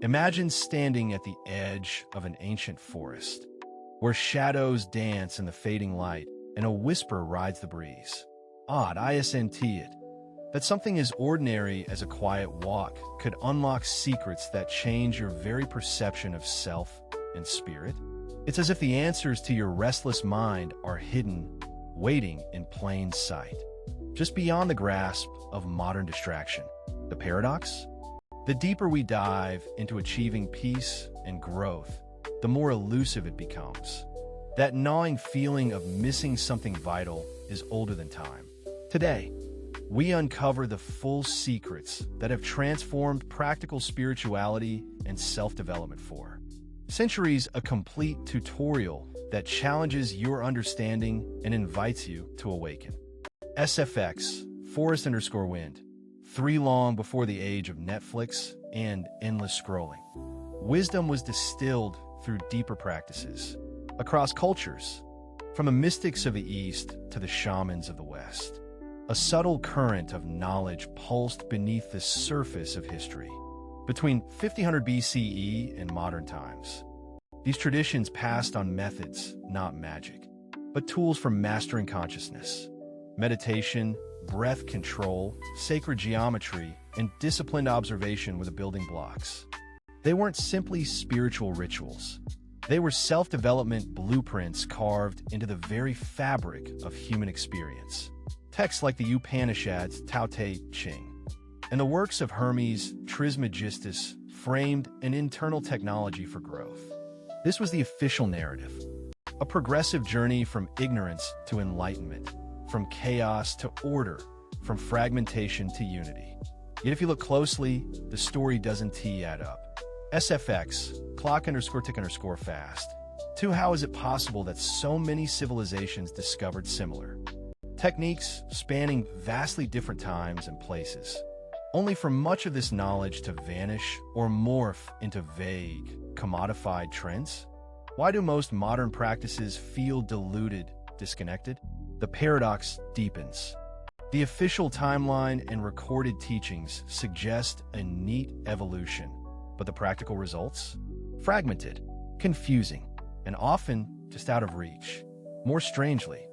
Imagine standing at the edge of an ancient forest, where shadows dance in the fading light and a whisper rides the breeze. Odd, isn't it? That something as ordinary as a quiet walk could unlock secrets that change your very perception of self and spirit? It's as if the answers to your restless mind are hidden, waiting in plain sight, just beyond the grasp of modern distraction. The paradox? The deeper we dive into achieving peace and growth, the more elusive it becomes. That gnawing feeling of missing something vital is older than time. Today, we uncover the full secrets that have transformed practical spirituality and self-development for centuries, a complete tutorial that challenges your understanding and invites you to awaken. SFX, Forest_Wind, 3 long before the age of Netflix and endless scrolling. Wisdom was distilled through deeper practices, across cultures, from the mystics of the East to the shamans of the West. A subtle current of knowledge pulsed beneath the surface of history. Between 1500 BCE and modern times, these traditions passed on methods, not magic, but tools for mastering consciousness. Meditation, breath control, sacred geometry, and disciplined observation were the building blocks. They weren't simply spiritual rituals. They were self-development blueprints carved into the very fabric of human experience. Texts like the Upanishads, Tao Te Ching, and the works of Hermes Trismegistus framed an internal technology for growth. This was the official narrative, a progressive journey from ignorance to enlightenment, from chaos to order, from fragmentation to unity. Yet if you look closely, the story doesn't add up. SFX, clock_tick_fast. 2. How is it possible that so many civilizations discovered similar techniques spanning vastly different times and places, only for much of this knowledge to vanish or morph into vague, commodified trends? Why do most modern practices feel diluted, disconnected? The paradox deepens. The official timeline and recorded teachings suggest a neat evolution, but the practical results? Fragmented, confusing, and often just out of reach. More strangely,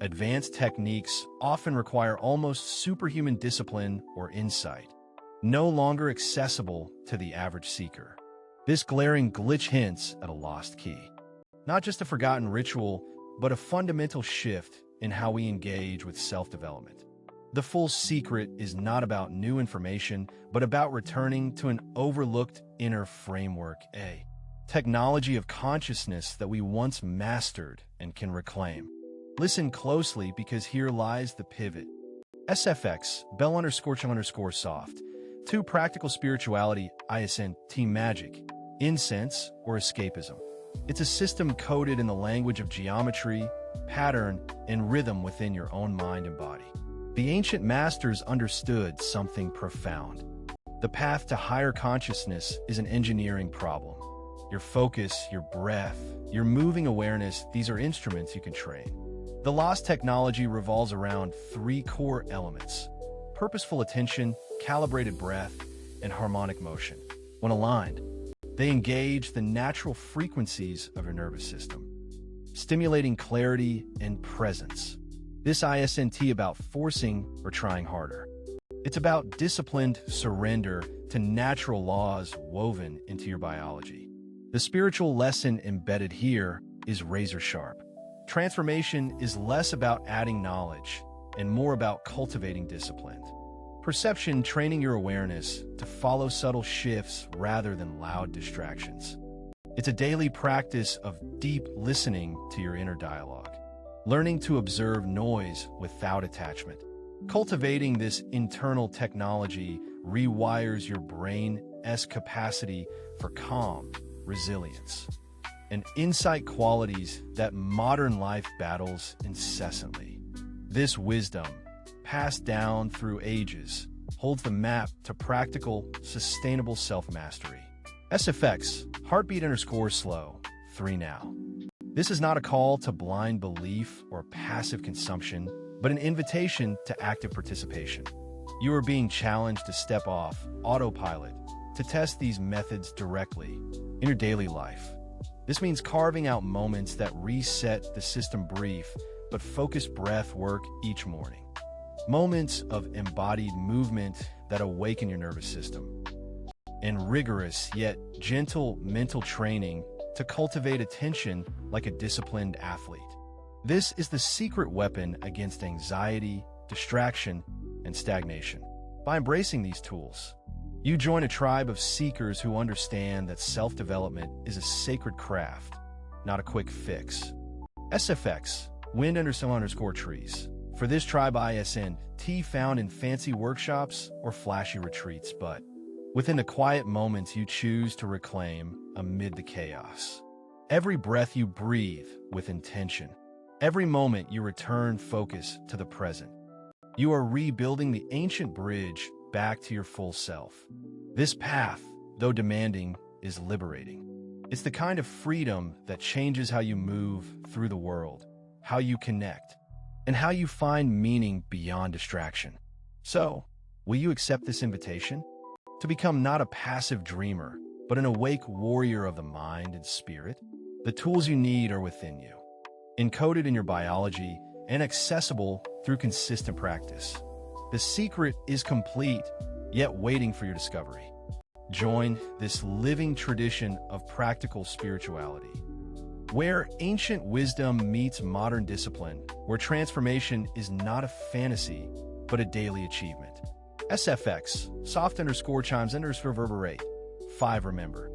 advanced techniques often require almost superhuman discipline or insight, no longer accessible to the average seeker. This glaring glitch hints at a lost key. Not just a forgotten ritual, but a fundamental shift in how we engage with self-development. The full secret is not about new information, but about returning to an overlooked inner framework, a technology of consciousness that we once mastered and can reclaim. Listen closely, because here lies the pivot. SFX, bell_chill_soft. 2. Practical spirituality, isn't magic, incense, or escapism. It's a system coded in the language of geometry, pattern, and rhythm within your own mind and body. The ancient masters understood something profound. The path to higher consciousness is an engineering problem. Your focus, your breath, your moving awareness, these are instruments you can train. The lost technology revolves around 3 core elements: purposeful attention, calibrated breath, and harmonic motion. When aligned, they engage the natural frequencies of your nervous system, stimulating clarity and presence. This isn't about forcing or trying harder. It's about disciplined surrender to natural laws woven into your biology. The spiritual lesson embedded here is razor sharp. Transformation is less about adding knowledge and more about cultivating discipline. Perception, training your awareness to follow subtle shifts rather than loud distractions. It's a daily practice of deep listening to your inner dialogue, learning to observe noise without attachment. Cultivating this internal technology rewires your brain's capacity for calm, resilience, and insight, qualities that modern life battles incessantly. This wisdom, passed down through ages, holds the map to practical, sustainable self-mastery. SFX, heartbeat_slow, 3 now. This is not a call to blind belief or passive consumption, but an invitation to active participation. You are being challenged to step off autopilot, to test these methods directly in your daily life. This means carving out moments that reset the system brief but focused breath work each morning. Moments of embodied movement that awaken your nervous system. And rigorous yet gentle mental training to cultivate attention like a disciplined athlete. This is the secret weapon against anxiety, distraction, and stagnation. By embracing these tools, you join a tribe of seekers who understand that self-development is a sacred craft, not a quick fix. SFX, wind_trees. For this tribe ISNT found in fancy workshops or flashy retreats, but within the quiet moments you choose to reclaim amid the chaos. Every breath you breathe with intention. Every moment you return focus to the present. You are rebuilding the ancient bridge back to your full self. This path, though demanding, is liberating. It's the kind of freedom that changes how you move through the world, how you connect, and how you find meaning beyond distraction. So, will you accept this invitation? To become not a passive dreamer, but an awake warrior of the mind and spirit? The tools you need are within you, encoded in your biology and accessible through consistent practice. The secret is complete, yet waiting for your discovery. Join this living tradition of practical spirituality, where ancient wisdom meets modern discipline, where transformation is not a fantasy, but a daily achievement. SFX, soft_chimes_reverberate. 5. Remember,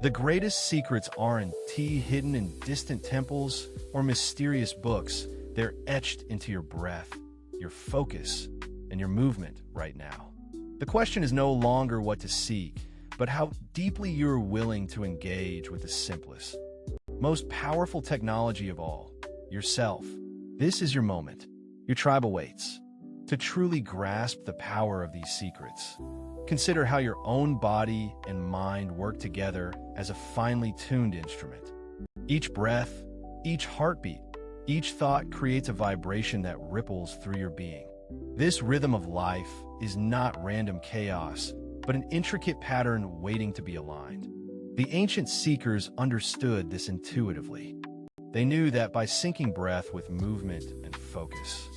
the greatest secrets aren't hidden in distant temples or mysterious books. They're etched into your breath, your focus, and your movement right now. The question is no longer what to seek, but how deeply you're willing to engage with the simplest, most powerful technology of all, yourself. This is your moment. Your tribe awaits. To truly grasp the power of these secrets, consider how your own body and mind work together as a finely tuned instrument. Each breath, each heartbeat, each thought creates a vibration that ripples through your being. This rhythm of life is not random chaos, but an intricate pattern waiting to be aligned. The ancient seekers understood this intuitively. They knew that by syncing breath with movement and focus,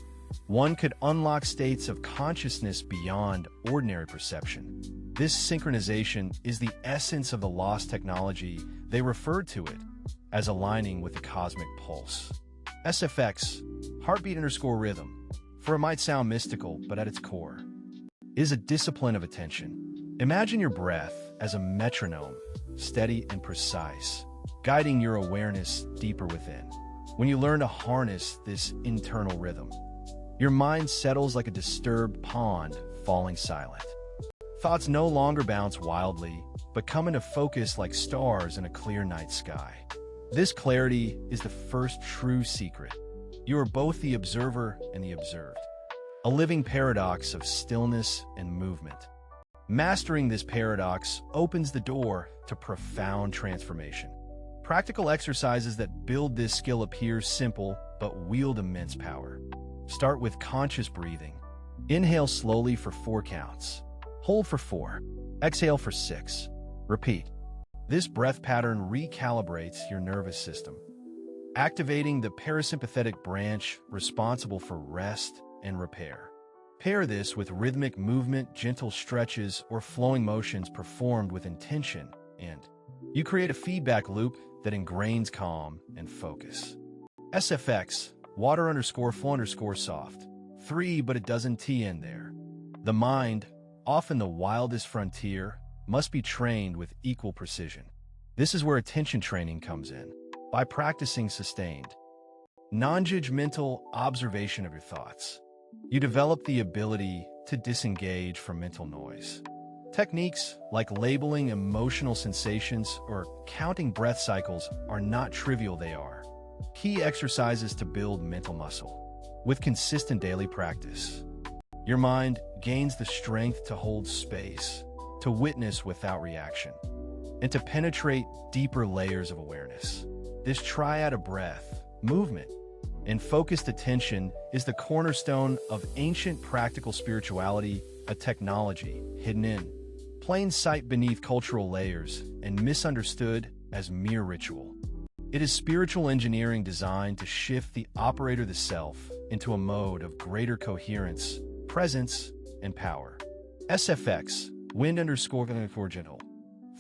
one could unlock states of consciousness beyond ordinary perception. This synchronization is the essence of the lost technology. They referred to it as aligning with the cosmic pulse. SFX, heartbeat_rhythm, for it might sound mystical, but at its core, is a discipline of attention. Imagine your breath as a metronome, steady and precise, guiding your awareness deeper within. When you learn to harness this internal rhythm, your mind settles like a disturbed pond, falling silent. Thoughts no longer bounce wildly, but come into focus like stars in a clear night sky. This clarity is the first true secret. You are both the observer and the observed, a living paradox of stillness and movement. Mastering this paradox opens the door to profound transformation. Practical exercises that build this skill appear simple, but wield immense power. Start with conscious breathing. Inhale slowly for 4 counts. Hold for 4. Exhale for 6. Repeat. This breath pattern recalibrates your nervous system, activating the parasympathetic branch responsible for rest and repair. Pair this with rhythmic movement, gentle stretches, or flowing motions performed with intention, and you create a feedback loop that ingrains calm and focus. SFX, water_flow_soft. 3, but it doesn't end there. The mind, often the wildest frontier, must be trained with equal precision. This is where attention training comes in. By practicing sustained, nonjudgmental observation of your thoughts, you develop the ability to disengage from mental noise. Techniques like labeling emotional sensations or counting breath cycles are not trivial. They are key exercises to build mental muscle. With consistent daily practice, your mind gains the strength to hold space, to witness without reaction, and to penetrate deeper layers of awareness. This triad of breath, movement, and focused attention is the cornerstone of ancient practical spirituality, a technology hidden in plain sight beneath cultural layers, and misunderstood as mere ritual. It is spiritual engineering designed to shift the operator, the self, into a mode of greater coherence, presence, and power. SFX, wind_gentle.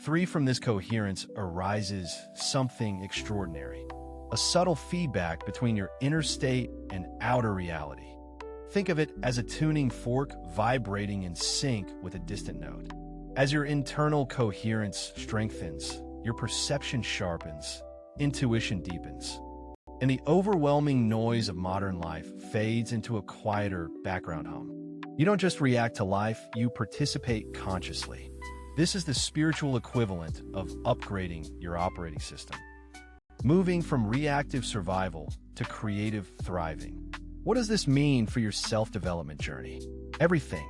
3. From this coherence arises something extraordinary, a subtle feedback between your inner state and outer reality. Think of it as a tuning fork vibrating in sync with a distant note. As your internal coherence strengthens, your perception sharpens, intuition deepens, and the overwhelming noise of modern life fades into a quieter background hum. You don't just react to life, you participate consciously. This is the spiritual equivalent of upgrading your operating system, moving from reactive survival to creative thriving. What does this mean for your self-development journey? Everything.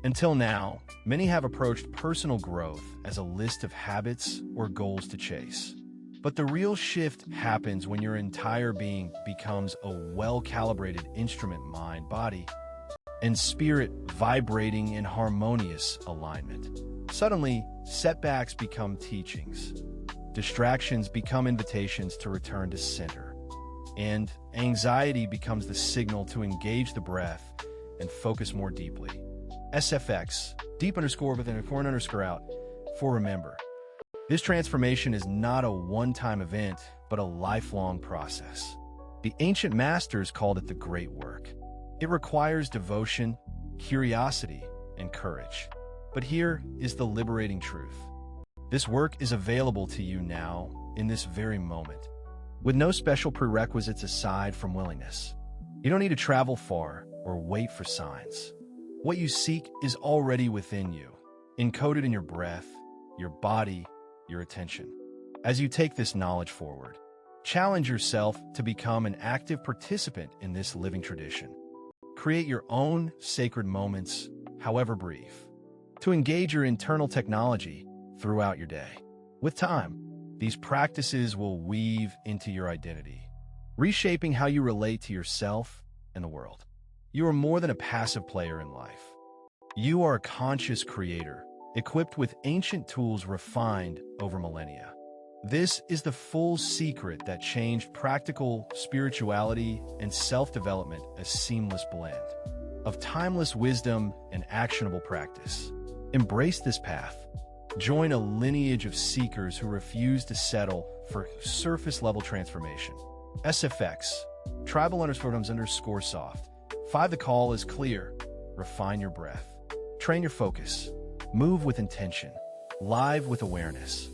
Until now, many have approached personal growth as a list of habits or goals to chase. But the real shift happens when your entire being becomes a well-calibrated instrument, mind, body, and spirit vibrating in harmonious alignment. Suddenly, setbacks become teachings. Distractions become invitations to return to center. And anxiety becomes the signal to engage the breath and focus more deeply. SFX, deep_within_out. For remember, this transformation is not a one-time event, but a lifelong process. The ancient masters called it the great work. It requires devotion, curiosity, and courage. But here is the liberating truth. This work is available to you now, in this very moment, with no special prerequisites aside from willingness. You don't need to travel far or wait for signs. What you seek is already within you, encoded in your breath, your body, your attention. As you take this knowledge forward, challenge yourself to become an active participant in this living tradition. Create your own sacred moments, however brief, to engage your internal technology throughout your day. With time, these practices will weave into your identity, reshaping how you relate to yourself and the world. You are more than a passive player in life. You are a conscious creator, equipped with ancient tools refined over millennia. This is the full secret that changed practical spirituality and self-development, a seamless blend of timeless wisdom and actionable practice. Embrace this path. Join a lineage of seekers who refuse to settle for surface-level transformation. SFX, tribal_soft. 5. The call is clear. Refine your breath. Train your focus. Move with intention. Live with awareness.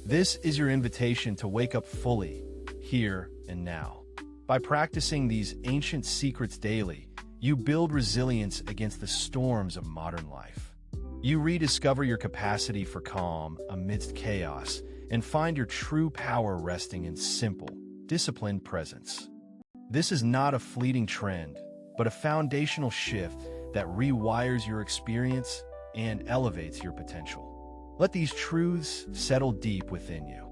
This is your invitation to wake up fully, here and now. By practicing these ancient secrets daily, you build resilience against the storms of modern life. You rediscover your capacity for calm amidst chaos and find your true power resting in simple, disciplined presence. This is not a fleeting trend, but a foundational shift that rewires your experience and elevates your potential. Let these truths settle deep within you.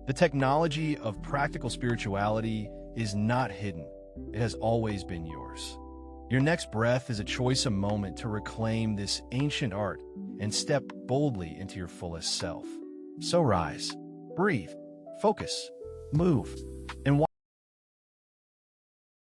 The technology of practical spirituality is not hidden. It has always been yours. Your next breath is a choice, a moment to reclaim this ancient art and step boldly into your fullest self. So rise, breathe, focus, move, and